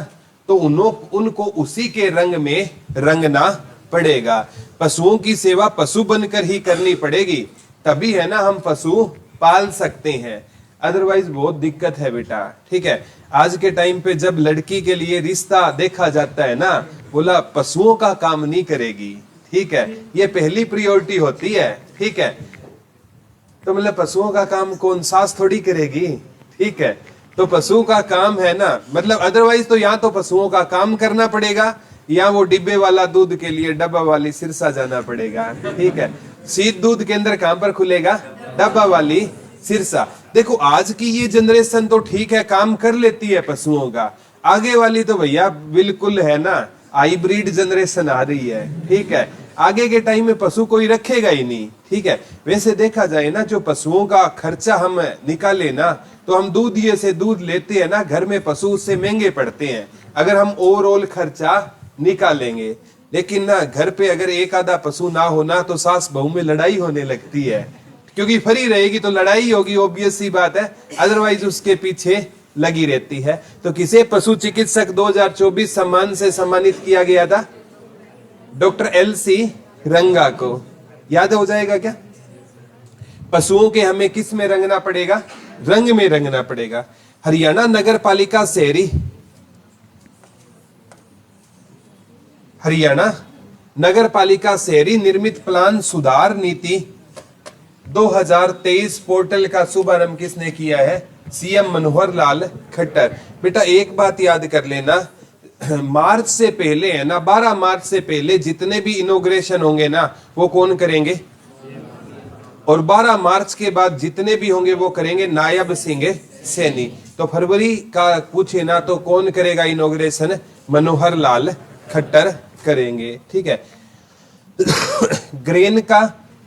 तो उनको उसी के रंग में रंगना पड़ेगा। पशुओं की सेवा पशु बनकर ही करनी पड़ेगी, तभी है ना हम पशु पाल सकते हैं, अदरवाइज बहुत दिक्कत है बेटा। ठीक है। आज के टाइम पे जब लड़की के लिए रिश्ता देखा जाता है ना, बोला पशुओं का काम नहीं करेगी। ठीक है। ये पहली प्रायोरिटी होती है। ठीक है। तो मतलब पशुओं का काम कौन? सास थोड़ी करेगी। ठीक है। तो पशु का काम है ना, मतलब अदरवाइज तो यहाँ तो पशुओं का काम करना पड़ेगा, या वो डिब्बे वाला दूध के लिए डब्बा वाली सिरसा जाना पड़ेगा। ठीक है। शीत दूध केंद्र कहां पर खुलेगा? डब्बा वाली सिरसा। देखो आज की ये जनरेशन तो ठीक है, काम कर लेती है पशुओं का, आगे वाली तो भैया बिल्कुल है ना हाइब्रिड जनरेशन आ रही है। ठीक है। आगे के टाइम में पशु कोई रखेगा ही नहीं। ठीक है। वैसे देखा जाए ना, जो पशुओं का खर्चा हम निकाले ना, तो हम दूधिये से दूध लेते हैं ना घर में, पशु उससे महंगे पड़ते हैं अगर हम ओवरऑल खर्चा निकालेंगे। लेकिन ना घर पे अगर एक आधा पशु ना होना तो सास बहू में लड़ाई होने लगती है, क्योंकि फ्री रहेगी तो लड़ाई होगी, ऑब्वियस सी बात है, अदरवाइज उसके पीछे लगी रहती है। तो किसे पशु चिकित्सक 2024 सम्मान से सम्मानित किया गया था? डॉक्टर LC रंगा को। याद हो जाएगा क्या? पशुओं के हमें किस में रंगना पड़ेगा? रंग में रंगना पड़ेगा। हरियाणा नगर पालिका शहरी, हरियाणा नगर पालिका शहरी निर्मित प्लान सुधार नीति 2023 पोर्टल का शुभारंभ किसने किया है? CM मनोहर लाल खट्टर। बेटा एक बात याद कर लेना, मार्च से पहले है ना, 12 मार्च से पहले जितने भी इनॉग्रेशन होंगे ना, वो कौन करेंगे? और 12 मार्च के बाद जितने भी होंगे वो करेंगे नायब सिंह सैनी। तो फरवरी का पूछे ना तो कौन करेगा इनॉग्रेशन? मनोहर लाल खट्टर करेंगे। ठीक है। ग्रेन का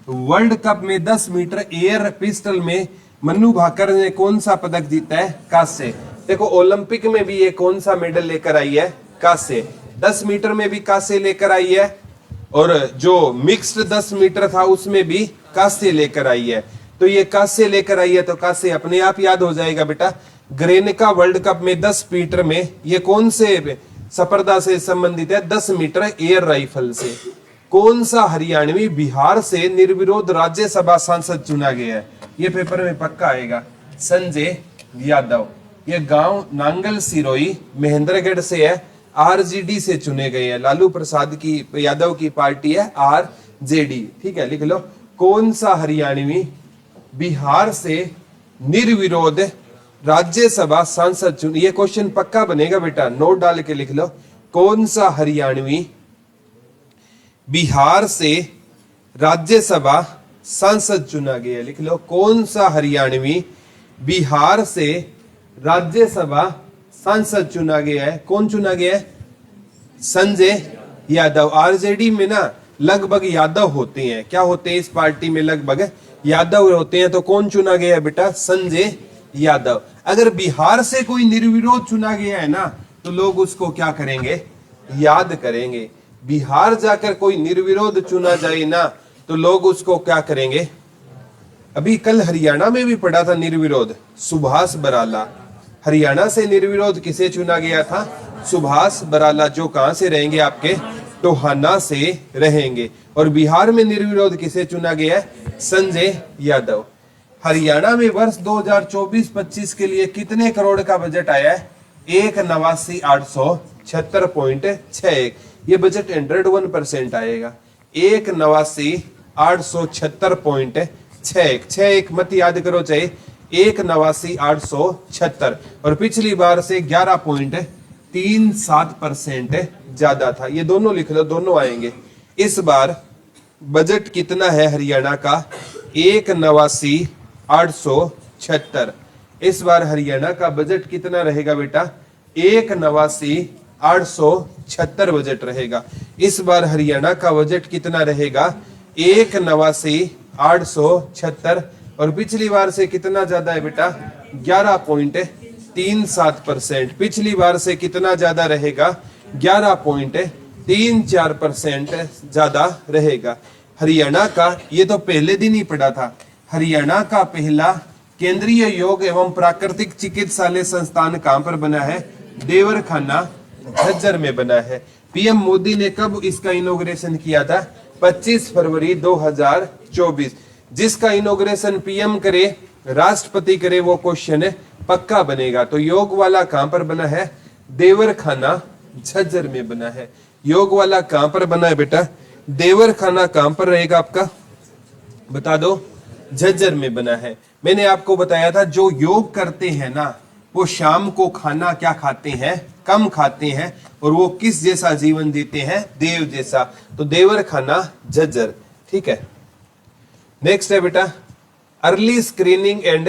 वर्ल्ड कप में 10 मीटर एयर पिस्टल में मन्नू भाकर ने कौन सा पदक जीता है? कांस्य। देखो ओलंपिक में भी ये कौन सा मेडल लेकर आई है? कांस्य। 10 मीटर में भी कांस्य लेकर आई है, और जो मिक्स्ड 10 मीटर था उसमें भी कांस्य लेकर आई है। तो ये कांस्य लेकर आई है, तो कांस्य अपने आप याद हो जाएगा बेटा। ग्रेनका वर्ल्ड कप में 10 मीटर में ये कौन से स्पर्धा से संबंधित है? 10 मीटर एयर राइफल से। कौन सा हरियाणवी बिहार से निर्विरोध राज्यसभा सांसद चुना गया है? ये पेपर में पक्का आएगा। संजय यादव। ये गांव नांगल सिरोई महेंद्रगढ़ से है, RJD से चुने गए हैं। लालू प्रसाद की यादव की पार्टी है RJD। ठीक है। लिख लो, कौन सा हरियाणवी बिहार से निर्विरोध राज्यसभा सांसद चुन, ये क्वेश्चन पक्का बनेगा बेटा, नोट डाल के लिख लो। कौन सा हरियाणवी बिहार से राज्यसभा सांसद चुना गया? लिख लो, कौन सा हरियाणवी बिहार से राज्यसभा सांसद चुना गया है? कौन चुना गया है? संजय यादव। आरजेडी में ना लगभग यादव होते हैं, क्या होते हैं इस पार्टी में? लगभग यादव होते हैं। तो कौन चुना गया है बेटा? संजय यादव। अगर बिहार से कोई निर्विरोध चुना गया है ना, तो लोग उसको क्या करेंगे? याद करेंगे। बिहार जाकर कोई निर्विरोध चुना जाए ना, तो लोग उसको क्या करेंगे? अभी कल हरियाणा में भी पढ़ा था निर्विरोध, सुभाष बराला। हरियाणा से निर्विरोध किसे चुना गया था? सुभाष बराला, जो कहां से रहेंगे? आपके टोहाना से रहेंगे। और बिहार में निर्विरोध किसे चुना गया है? संजय यादव। हरियाणा में वर्ष 2024-25 के लिए कितने करोड़ का बजट आया है? 1,89,876.61। ये बजट 101% आएगा। 1,89,876.61 मत याद करो, चाहे 1,89,876। और पिछली बार से 11.37% ज्यादा था। ये दोनों लिख लो, दोनों आएंगे। इस बार बजट कितना है हरियाणा का? 1,89,876। इस बार हरियाणा का बजट कितना रहेगा बेटा? 1,89,876 बजट रहेगा। इस बार हरियाणा का बजट कितना रहेगा? 1,89,876। और पिछली बार से कितना ज्यादा है बेटा? 11.37%। पिछली बार से कितना ज्यादा रहेगा? 11.34% ज्यादा रहेगा। हरियाणा का, ये तो पहले दिन ही पढ़ा था, हरियाणा का पहला केंद्रीय योग एवं प्राकृतिक चिकित्सालय संस्थान कहां पर बना है? देवरखाना झज्जर में बना है। पीएम मोदी ने कब इसका इनॉग्रेशन किया था? 25 फरवरी 2024। जिसका इनॉग्रेशन पीएम करे, राष्ट्रपति करे, वो क्वेश्चन पक्का बनेगा। तो योग वाला कहां पर बना है? देवरखाना झज्जर में बना है। योग वाला कहां पर बना है बेटा? देवरखाना कहां पर रहेगा आपका? बता दो। झज्जर में बना है। मैंने आपको बताया था, जो योग करते हैं ना, वो शाम को खाना क्या खाते हैं? कम खाते हैं। और वो किस जैसा जीवन जीते हैं? देव जैसा। तो देवरखाना झज्जर। ठीक है। नेक्स्ट है बेटा, early screening and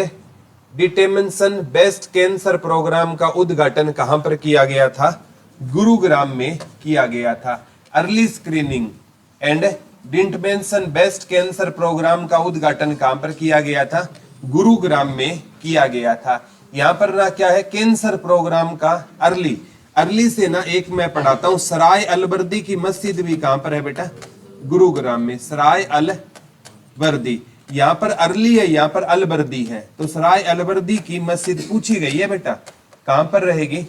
detection breast cancer programme का उद्घाटन कहां पर किया गया था? गुरुग्राम में किया गया था। Early screening and detection breast cancer programme का उद्घाटन कहां पर किया गया था? गुरुग्राम में किया गया था। यहाँ पर ना क्या है? कैंसर प्रोग्राम का अर्ली। अर्ली से ना एक मैं पढ़ाता हूं, सराय अलबर्दी की मस्जिद भी कहां पर है बेटा? गुरुग्राम में। सराय अलबर्दी, यहाँ पर अर्ली है, यहाँ पर अलबर्दी है। तो सराय अलबर्दी की मस्जिद पूछी गई है बेटा, कहां पर रहेगी?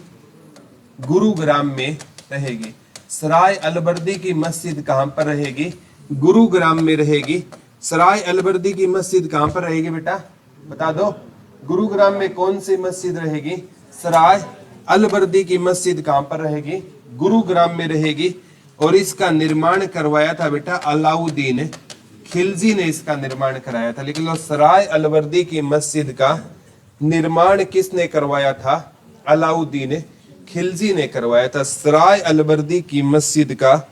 गुरुग्राम में रहेगी। सराय अलबर्दी की मस्जिद कहां पर रहेगी? गुरुग्राम में रहेगी। सराय अलबर्दी की मस्जिद कहां पर रहेगी बेटा? बता दो। गुरुग्राम में कौन सी मस्जिद रहेगी? सराय अलबर्दी की मस्जिद कहां पर रहेगी? गुरुग्राम में रहेगी। और इसका निर्माण करवाया था बेटा अलाउद्दीन खिलजी ने इसका निर्माण कराया था। लिख लो, सराय अलबर्दी की मस्जिद का निर्माण किसने करवाया था? अलाउद्दीन खिलजी ने करवाया था। सराय अलबर्दी की मस्जिद का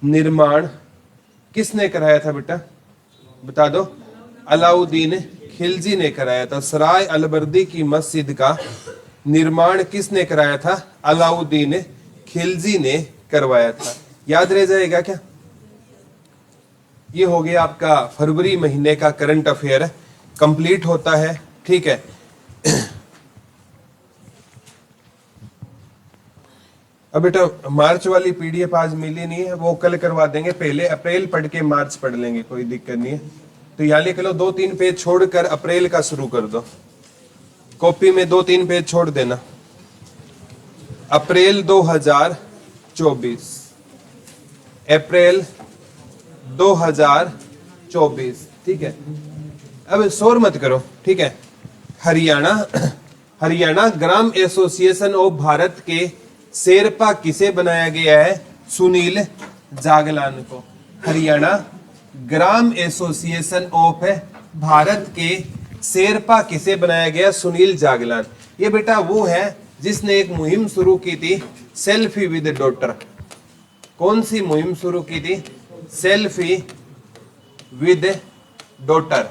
निर्माण किसने कराया था बेटा? बता दो। अलाउद्दीन खिलजी ने कराया था। सराय अलबर्दी की मस्जिद का निर्माण किसने कराया था? अलाउद्दीन खिलजी ने करवाया था। याद रह जाएगा क्या? ये हो गया आपका फरवरी महीने का करंट अफेयर कंप्लीट होता है। ठीक है। अब बेटा मार्च वाली पीडीएफ आज मिली नहीं है, वो कल करवा देंगे। पहले अप्रैल पढ़ के मार्च पढ़ लेंगे, कोई दिक्कत नहीं है। तो यहाँ लिख लो, 2-3 पेज छोड़कर अप्रैल का शुरू कर दो। कॉपी में 2-3 पेज छोड़ देना। अप्रैल 2024, अप्रैल 2024। ठीक है। अब शोर मत करो। ठीक है। हरियाणा ग्राम एसोसिएशन ऑफ भारत के शेरपा किसे बनाया गया है? सुनील जागलान को। हरियाणा ग्राम एसोसिएशन ऑफ भारत के शेरपा किसे बनाया गया? सुनील जागलान। ये बेटा वो है जिसने एक मुहिम शुरू की थी, सेल्फी विद डॉटर। कौन सी मुहिम शुरू की थी? सेल्फी विद डॉटर,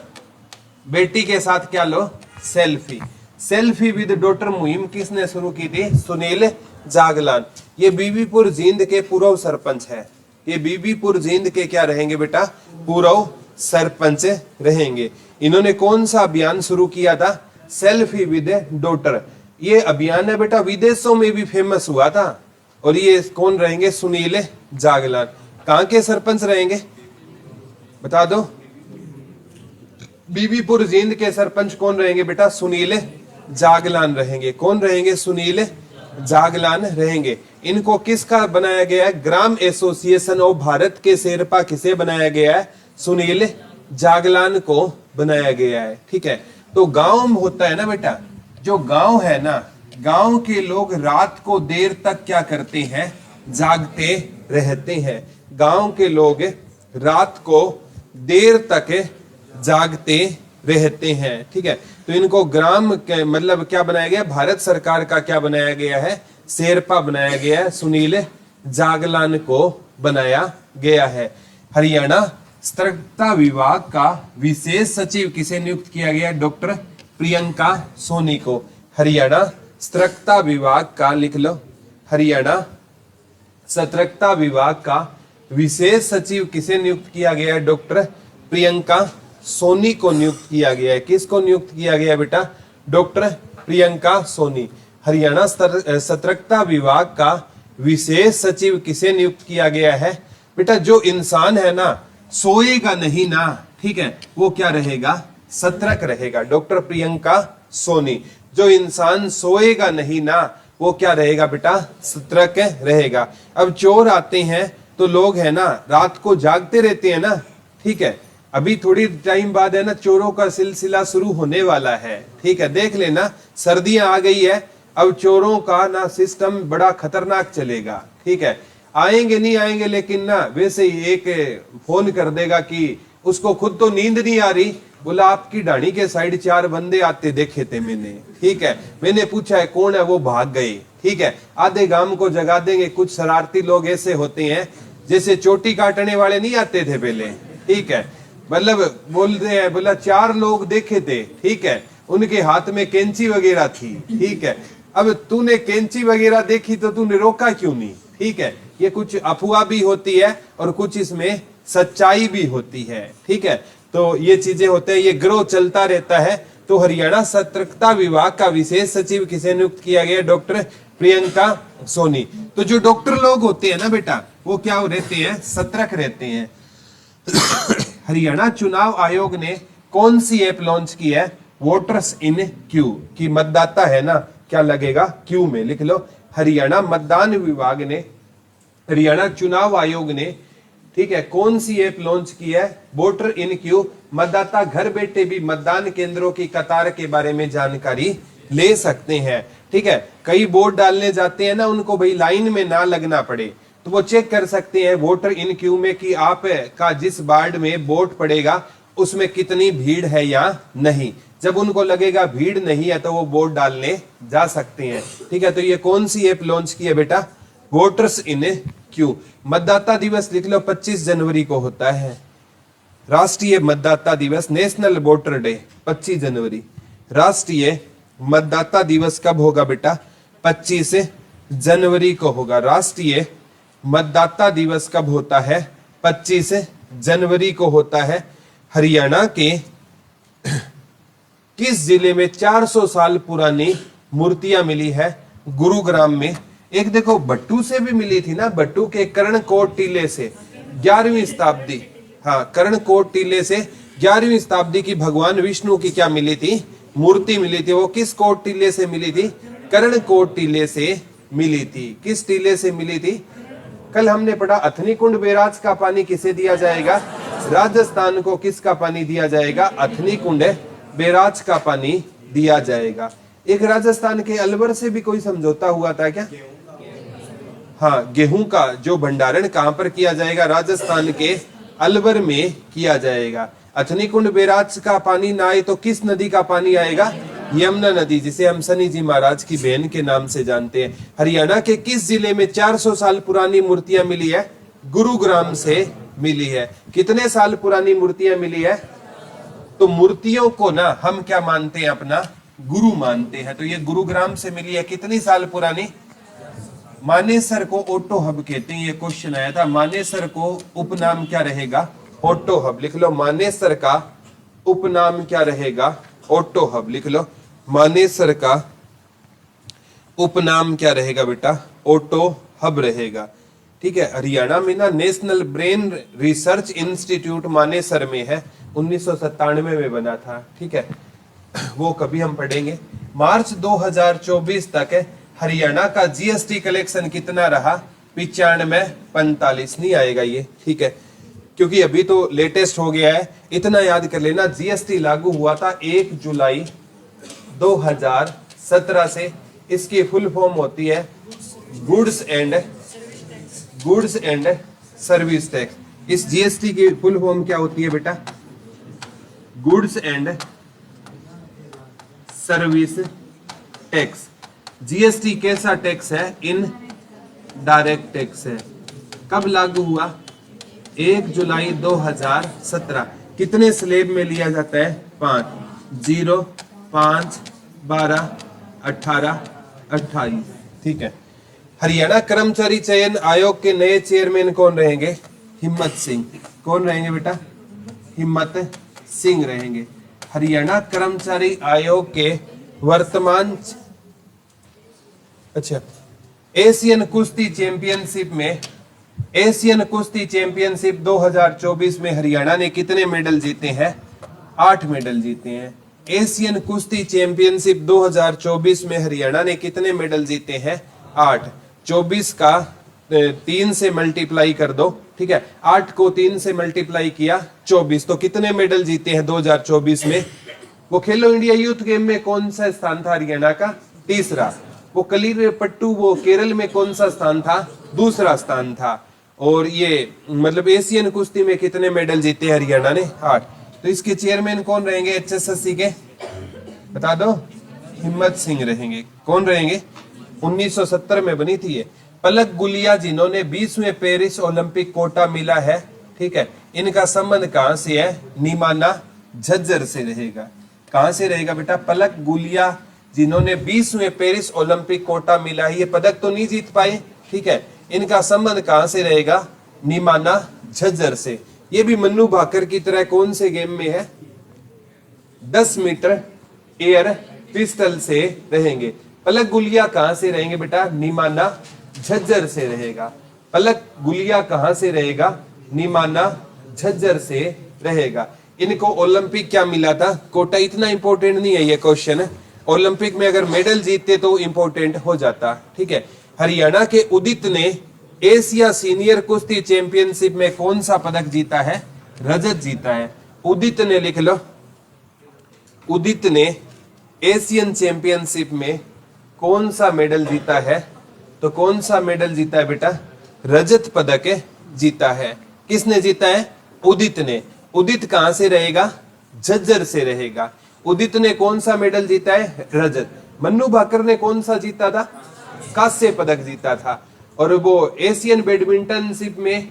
बेटी के साथ क्या लो? सेल्फी। सेल्फी विद डॉटर मुहिम किसने शुरू की थी? सुनील जागलान। ये बीबीपुर जींद के पूर्व सरपंच है। ये बीबीपुर जींद के क्या रहेंगे बेटा? पूर्व सरपंच रहेंगे। इन्होंने कौन सा अभियान शुरू किया था? Selfie with daughter. ये अभियान है बेटा विदेशों में भी फेमस हुआ था। और ये कौन रहेंगे? सुनील जागलान। कहां के सरपंच रहेंगे? बता दो। बीबीपुर जींद के सरपंच कौन रहेंगे बेटा? सुनील जागलान रहेंगे। कौन रहेंगे? सुनील जागलान रहेंगे। इनको किसका बनाया गया है? ग्राम एसोसिएशन ऑफ भारत के शेरपा किसे बनाया गया है? सुनील जागलान को बनाया गया है। ठीक है, तो गांव में होता है ना बेटा, जो गांव है ना, गांव के लोग रात को देर तक क्या करते हैं? जागते रहते हैं। गांव के लोग रात को देर तक जागते रहते हैं। ठीक है, तो इनको ग्राम के मतलब क्या बनाया गया? भारत सरकार का क्या बनाया गया है? शेरपा बनाया गया है। सुनील जागलान को बनाया गया है। हरियाणा सतर्कता विभाग का विशेष सचिव किसे नियुक्त किया गया? डॉक्टर प्रियंका सोनी को। हरियाणा सतर्कता विभाग का, लिख लो, हरियाणा सतर्कता विभाग का विशेष सचिव किसे नियुक्त किया गया है? डॉक्टर प्रियंका सोनी को नियुक्त किया गया है। किसको नियुक्त किया गया बेटा? डॉक्टर प्रियंका सोनी। हरियाणा सतर्कता विभाग का विशेष सचिव किसे नियुक्त किया गया है? बेटा जो इंसान है ना, सोएगा नहीं ना, ठीक है, वो क्या रहेगा? सतर्क रहेगा। डॉक्टर प्रियंका सोनी। जो इंसान सोएगा नहीं ना, वो क्या रहेगा बेटा? सतर्क रहेगा। अब चोर आते हैं तो लोग है ना रात को जागते रहते हैं ना। ठीक है, अभी थोड़ी टाइम बाद है ना चोरों का सिलसिला शुरू होने वाला है। ठीक है, देख लेना, सर्दियां आ गई है, अब चोरों का ना सिस्टम बड़ा खतरनाक चलेगा। ठीक है, आएंगे नहीं आएंगे, लेकिन ना वैसे ही एक फोन कर देगा कि उसको खुद तो नींद नहीं आ रही, बोला आपकी ढाणी के साइड 4 बंदे आते देखे थे मैंने। ठीक है, मैंने पूछा है कौन है, वो भाग गए। ठीक है, आधे गांव को जगा देंगे। कुछ शरारती लोग ऐसे होते हैं, जैसे चोटी काटने वाले नहीं आते थे पहले। ठीक है, मतलब बोलते हैं, बोला 4 लोग देखे थे। ठीक है, उनके हाथ में कैंची वगैरह थी। ठीक है, अब तूने कैंची वगैरह देखी तो तूने रोका क्यों नहीं? ठीक है, ये कुछ अफवाह भी होती है और कुछ इसमें सच्चाई भी होती है। ठीक है, तो ये चीजें होते हैं, ये गिरोह चलता रहता है। तो हरियाणा सतर्कता विभाग का विशेष सचिव किसे नियुक्त किया गया? डॉक्टर प्रियंका सोनी। तो जो डॉक्टर लोग होते हैं ना बेटा, वो क्या रहते हैं? सतर्क रहते हैं। हरियाणा चुनाव आयोग ने कौन सी ऐप लॉन्च की है? वोटर्स इन क्यू। की मतदाता है ना, क्या लगेगा? क्यू में, लिख लो। हरियाणा मतदान विभाग ने, हरियाणा चुनाव आयोग ने, ठीक है, कौन सी ऐप लॉन्च की है? वोटर इन क्यू। मतदाता घर बैठे भी मतदान केंद्रों की कतार के बारे में जानकारी ले सकते हैं। ठीक है, कई वोट डालने जाते हैं ना, उनको भाई लाइन में ना लगना पड़े, तो वो चेक कर सकते हैं वोटर इन क्यू में कि आप का जिस वार्ड में वोट पड़ेगा उसमें कितनी भीड़ है या नहीं। जब उनको लगेगा भीड़ नहीं है तो वो वोट डालने जा सकते हैं। ठीक है, तो ये कौन सी ऐप लॉन्च की है बेटा? वोटर्स इन क्यू। मतदाता दिवस लिख लो, 25 जनवरी को होता है राष्ट्रीय मतदाता दिवस, नेशनल वोटर डे 25 जनवरी। राष्ट्रीय मतदाता दिवस कब होगा बेटा? 25 जनवरी को होगा। राष्ट्रीय मतदाता दिवस कब होता है? 25 जनवरी को होता है। हरियाणा के किस जिले में 400 साल पुरानी मूर्तियां मिली है? गुरुग्राम में। एक देखो भट्टू से भी मिली थी ना, भट्टू के कर्णकोट टीले से 11वीं शताब्दी, हाँ कर्णकोट टीले से 11वीं शताब्दी की भगवान विष्णु की क्या मिली थी? मूर्ति मिली थी। वो किस कोट टीले से मिली थी? कर्णकोट टीले से मिली थी। किस टीले से मिली थी? कल हमने पढ़ा अथनी कुंड बैराज का पानी किसे दिया जाएगा? राजस्थान को। किसका पानी दिया जाएगा? अथनी कुंड बैराज का पानी दिया जाएगा। एक राजस्थान के अलवर से भी कोई समझौता हुआ था क्या? हाँ, गेहूं का जो भंडारण कहां पर किया जाएगा? राजस्थान के अलवर में किया जाएगा। अथनी कुंड बैराज का पानी ना आए तो किस नदी का पानी आएगा? यमुना नदी, जिसे हम शनि जी महाराज की बहन के नाम से जानते हैं। हरियाणा के किस जिले में 400 साल पुरानी मूर्तियां मिली है? गुरुग्राम से मिली है। कितने साल पुरानी मूर्तियां मिली है? तो मूर्तियों को ना हम क्या मानते हैं? अपना गुरु मानते हैं। तो ये गुरुग्राम से मिली है। कितनी साल पुरानी? मानेसर को ऑटो हब कहते हैं। ये क्वेश्चन आया था। मानेसर को उपनाम क्या रहेगा? Auto hub. लिख लो, मानेसर का उपनाम क्या रहेगा? Auto hub. लिख लो, मानेसर का उपनाम क्या रहेगा बेटा? ऑटो हब रहेगा। ठीक है। हरियाणा में ना national brain research institute Manesar में है। 1997 में बना था। ठीक है, वो कभी हम पढ़ेंगे। मार्च 2024 तक हरियाणा का जीएसटी कलेक्शन कितना रहा? 95-45 नहीं आएगा ये। ठीक है, क्योंकि अभी तो लेटेस्ट हो गया है। इतना याद कर लेना, जीएसटी लागू हुआ था 1 जुलाई 2017 से। इसकी फुल फॉर्म होती है गुड्स एंड सर्विस टैक्स। इस जीएसटी की फुल फॉर्म क्या होती है बेटा? Goods and service tax. GST कैसा टैक्स है? इन डायरेक्ट टैक्स है। कब लागू हुआ? 1 जुलाई 2017। कितने स्लेब में लिया जाता है? 5। 0, 5, 12, 18, 28। ठीक है। हरियाणा कर्मचारी चयन आयोग के नए चेयरमैन कौन रहेंगे? हिम्मत सिंह। कौन रहेंगे बेटा? हिम्मत सिंह रहेंगे। हरियाणा कर्मचारी आयोग के वर्तमान एशियन कुश्ती चैंपियनशिप 2024 में हरियाणा ने कितने मेडल जीते हैं? 8 मेडल जीते हैं। एशियन कुश्ती चैंपियनशिप 2024 में हरियाणा ने कितने मेडल जीते हैं? 8। 24 का 3 से मल्टीप्लाई कर दो। ठीक है, 8 को 3 से मल्टीप्लाई किया 24, तो कितने मेडल जीते हैं 2024 में? वो खेलो इंडिया यूथ गेम में कौन सा स्थान था हरियाणा का? तीसरा। वो कलीर पट्टू वो केरल में कौन सा स्थान था? दूसरा स्थान था। और ये मतलब एशियन कुश्ती में कितने मेडल जीते हरियाणा ने? 8। तो इसके चेयरमैन कौन रहेंगे एचएसएससी के? बता दो। हिम्मत सिंह रहेंगे। कौन रहेंगे? 1970 में बनी थी ये। पलक गुलिया जिन्होंने 20वें पेरिस ओलंपिक कोटा मिला है, ठीक है, इनका संबंध कहां से है? नीमाना झज्जर से रहेगा। कहां से रहेगा बेटा? पलक गुलिया जिन्होंने 20वें पेरिस ओलंपिक कोटा मिला है, ये पदक तो नहीं जीत पाए, ठीक है, इनका संबंध कहां से रहेगा? नीमाना झज्जर से। ये भी मन्नू भाकर की तरह कौन से गेम में है? 10 मीटर एयर पिस्टल से रहेंगे। पलक गुलिया कहां से रहेंगे बेटा? नीमाना झज्जर से रहेगा। पलक गुलिया कहां से रहेगा? नीमाना झज्जर से रहेगा। इनको ओलंपिक क्या मिला था? कोटा। इतना इंपॉर्टेंट नहीं है ये क्वेश्चन। ओलंपिक में अगर मेडल जीतते तो इंपॉर्टेंट हो जाता, ठीक है। हरियाणा के उदित ने एशिया सीनियर कुश्ती चैंपियनशिप में कौन सा पदक जीता है? रजत जीता है। उदित ने, लिख लो, उदित ने एशियन चैंपियनशिप में कौन सा मेडल जीता है? तो कौन सा मेडल जीता है बेटा? रजत पदक जीता है। किसने जीता है? उदित ने। उदित कहां से रहेगा? झज्जर से रहेगा। उदित ने कौन सा मेडल जीता है? रजत। मन्नू भाकर ने कौन सा जीता था? कांस्य पदक जीता था। और वो एशियन बैडमिंटनशिप में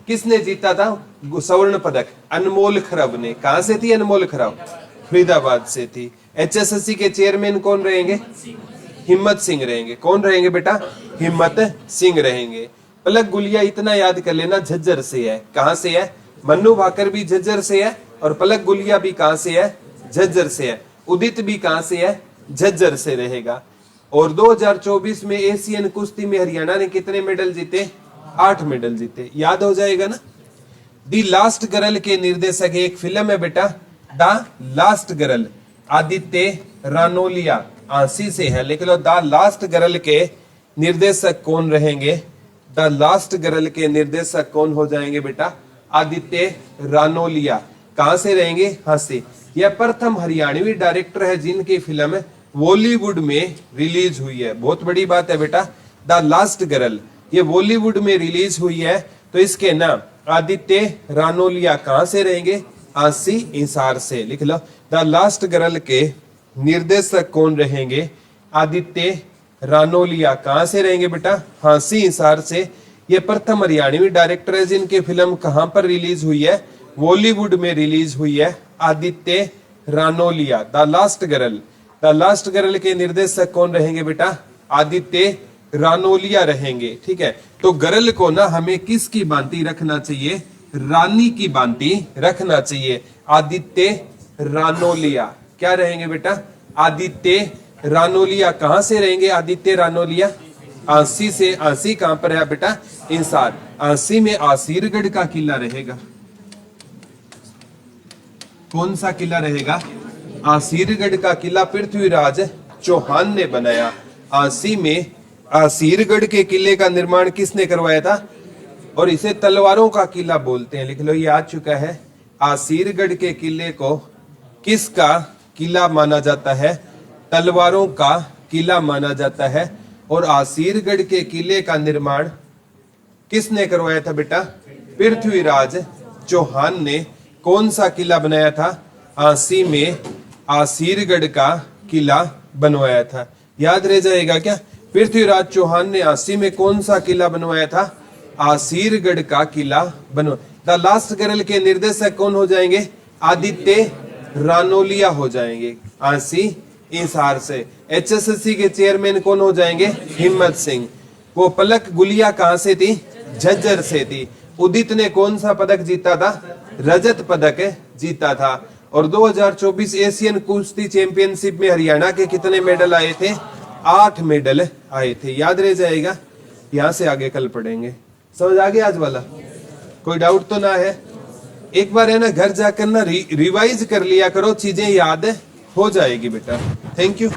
किसने जीता था? स्वर्ण पदक अनमोल खरब ने। कहां से थी अनमोल खरब? फरीदाबाद से थी। एचएसएससी के चेयरमैन कौन रहेंगे? हिम्मत सिंह रहेंगे। कौन रहेंगे बेटा? हिम्मत सिंह रहेंगे। पलक गुलिया इतना याद कर लेना, झज्जर से है। कहां से है? मन्नू भाकर भी झज्जर से है और पलक गुलिया भी कहां से है? झज्जर से है। उदित भी कहां से है? झज्जर से रहेगा। और 2024 में एशियन कुश्ती में हरियाणा ने कितने मेडल जीते? 8 मेडल जीते। याद हो जाएगा ना। दी लास्ट गर्ल के निर्देशक एक फिल्म है बेटा, the last girl, Aditya Ranoliya, आंसी से है। लिख लो, द लास्ट गर्ल के निर्देशक कौन रहेंगे? द लास्ट गर्ल के निर्देशक कौन हो जाएंगे बेटा? आदित्य रानोलिया। कहां से रहेंगे? हांसी। यह प्रथम हरियाणवी डायरेक्टर है जिनकी फिल्म बॉलीवुड में रिलीज हुई है। बहुत बड़ी बात है बेटा। द लास्ट गर्ल ये बॉलीवुड में रिलीज हुई है, तो इसके नाम आदित्य रानोलिया कहां से रहेंगे? आसी इंसार से। लिख लो। द लास्ट गर्ल के निर्देशक कौन रहेंगे? आदित्य रानोलिया। कहां से रहेंगे बेटा? हांसी इंसार से। ये प्रथम हरियाणवी डायरेक्टर है जिनकी फिल्म कहां पर रिलीज हुई है? बॉलीवुड में रिलीज हुई है। Aditya Ranoliya. The last girl. The last girl के निर्देशक कौन रहेंगे बेटा? आदित्य रानोलिया रहेंगे। ठीक है, तो गर्ल को ना हमें किसकी भांति रखना चाहिए? रानी की भांति रखना चाहिए। आदित्य रानोलिया क्या रहेंगे बेटा? आदित्य रानोलिया। कहां से रहेंगे आदित्य रानोलिया? आंसी से। आंसी कहां पर है बेटा? इंसार। आंसी में आसीरगढ़ का किला रहेगा। कौन सा किला रहेगा? आसीरगढ़ का किला पृथ्वीराज चौहान ने बनाया। आंसी में आसीरगढ़ के किले का निर्माण किसने करवाया था? और इसे तलवारों का किला बोलते हैं। लिख लो, ये आ चुका है। आसीरगढ़ के किले को किसका किला माना जाता है? तलवारों का किला माना जाता है। और आसीरगढ़ के किले का निर्माण किसने करवाया था बेटा? पृथ्वीराज चौहान ने। कौन सा किला बनाया था? आंसी में आसीरगढ़ का किला बनवाया था। याद रह जाएगा क्या? पृथ्वीराज चौहान ने आंसी में कौन सा किला बनवाया था? आसीरगढ़ का किला बनवाया। द लास्ट गर्ल के निर्देशक कौन हो जाएंगे? आदित्य रानोलिया हो जाएंगे। आंसी इंसार से। एचएसएससी के चेयरमैन कौन हो जाएंगे? हिम्मत सिंह। वो पलक गुलिया कहां से थी? झज्जर से थी। उदित ने कौन सा पदक जीता था? रजत पदक जीता था। और 2024 एशियन कुश्ती चैंपियनशिप में हरियाणा के कितने मेडल आए थे? 8 मेडल आए थे। याद रह जाएगा। यहां से आगे कल पढ़ेंगे। समझ आ गया आज वाला? कोई डाउट तो ना है? एक बार है ना घर जाकर ना रिवाइज कर लिया करो, चीजें याद हो जाएगी बेटा। Thank you.